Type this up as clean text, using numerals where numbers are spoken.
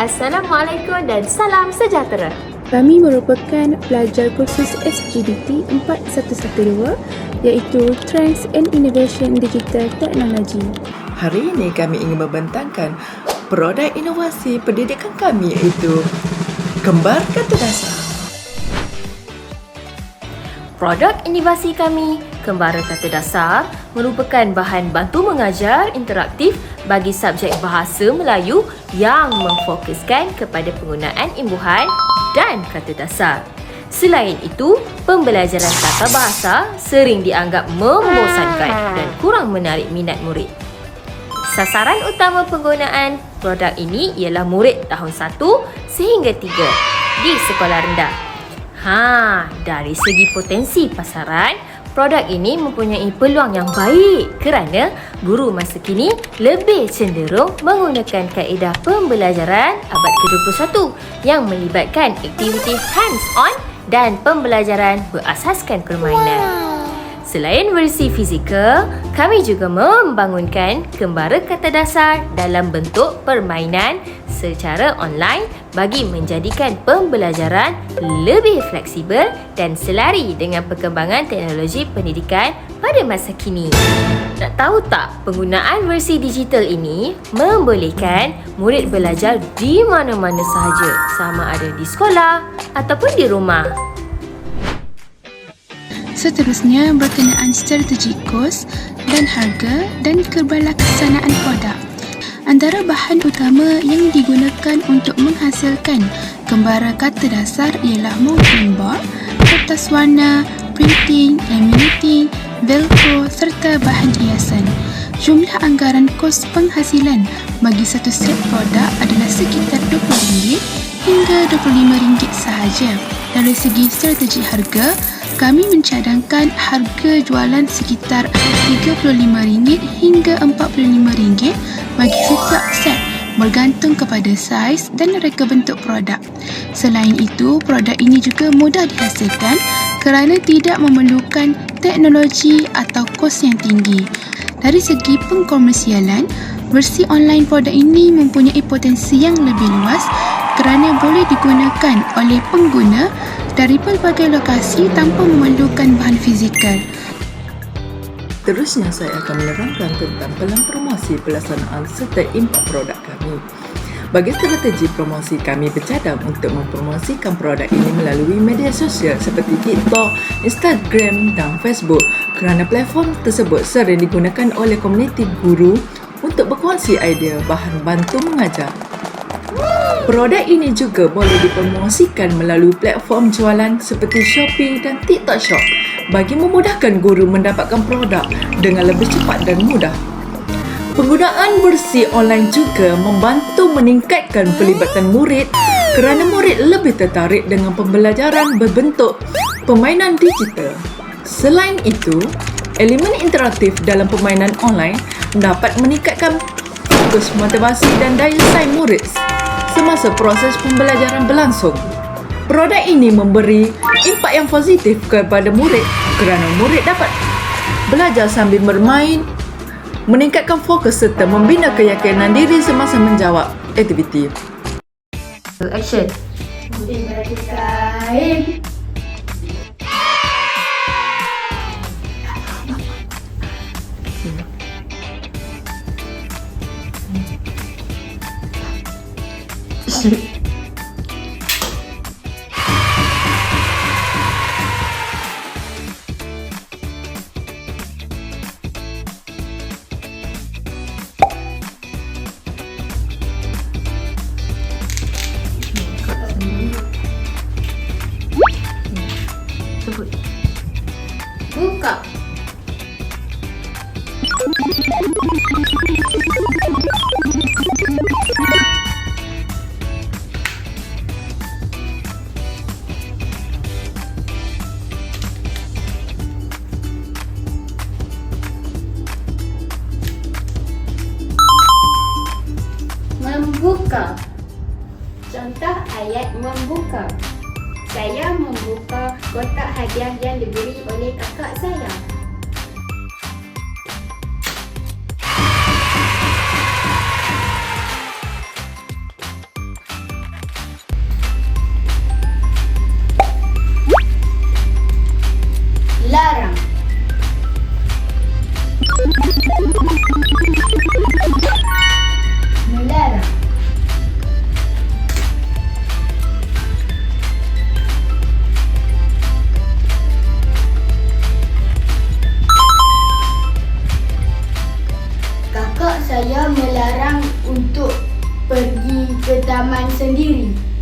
Assalamualaikum dan salam sejahtera. Kami merupakan pelajar kursus SGDT 4112 iaitu Trends and Innovation Digital Technology. Hari ini kami ingin membentangkan produk inovasi pendidikan kami iaitu Kembar Kata Dasar. Produk inovasi kami, Kembara Kata Dasar, merupakan bahan bantu mengajar interaktif bagi subjek bahasa Melayu yang memfokuskan kepada penggunaan imbuhan dan kata dasar. Selain itu, pembelajaran tata bahasa sering dianggap membosankan dan kurang menarik minat murid. Sasaran utama penggunaan produk ini ialah murid tahun 1 sehingga 3 di sekolah rendah. Dari segi potensi pasaran, produk ini mempunyai peluang yang baik kerana guru masa kini lebih cenderung menggunakan kaedah pembelajaran abad ke-21 yang melibatkan aktiviti hands-on dan pembelajaran berasaskan permainan. Selain versi fizikal, kami juga membangunkan Kembara Kata Dasar dalam bentuk permainan secara online bagi menjadikan pembelajaran lebih fleksibel dan selari dengan perkembangan teknologi pendidikan pada masa kini. Nak tahu tak, penggunaan versi digital ini membolehkan murid belajar di mana-mana sahaja, sama ada di sekolah ataupun di rumah. Seterusnya berkenaan strategi kos dan harga dan keberlaksanaan produk. Antara bahan utama yang digunakan untuk menghasilkan Kembara Kata Dasar ialah mountain board, kertas warna, printing, laminating, velcro serta bahan hiasan. Jumlah anggaran kos penghasilan bagi satu set produk adalah sekitar RM20 hingga RM25 sahaja. Dari segi strategi harga, kami mencadangkan harga jualan sekitar RM35 hingga RM45 bagi setiap set bergantung kepada saiz dan reka bentuk produk. Selain itu, produk ini juga mudah dihasilkan kerana tidak memerlukan teknologi atau kos yang tinggi. Dari segi pengkomersialan, versi online produk ini mempunyai potensi yang lebih luas kerana boleh digunakan oleh pengguna dari pelbagai lokasi tanpa memerlukan bahan fizikal. Terusnya saya akan menerangkan tentang pelan promosi pelaksanaan serta impak produk kami. Bagi strategi promosi, kami bercadang untuk mempromosikan produk ini melalui media sosial seperti TikTok, Instagram dan Facebook kerana platform tersebut sering digunakan oleh komuniti guru untuk berkongsi idea bahan bantu mengajar. Produk ini juga boleh dipromosikan melalui platform jualan seperti Shopee dan TikTok Shop bagi memudahkan guru mendapatkan produk dengan lebih cepat dan mudah. Penggunaan versi online juga membantu meningkatkan pelibatan murid kerana murid lebih tertarik dengan pembelajaran berbentuk permainan digital. Selain itu, elemen interaktif dalam permainan online dapat meningkatkan fokus motivasi dan daya saing murid semasa proses pembelajaran berlangsung. Produk ini memberi impak yang positif kepada murid kerana murid dapat belajar sambil bermain, meningkatkan fokus serta membina keyakinan diri semasa menjawab aktiviti. Action. Murid baju kain. Sebut. Buka. Membuka. Contoh ayat membuka. Saya membuka kotak hadiah yang diberi oleh kakak saya. pengalaman sendiri.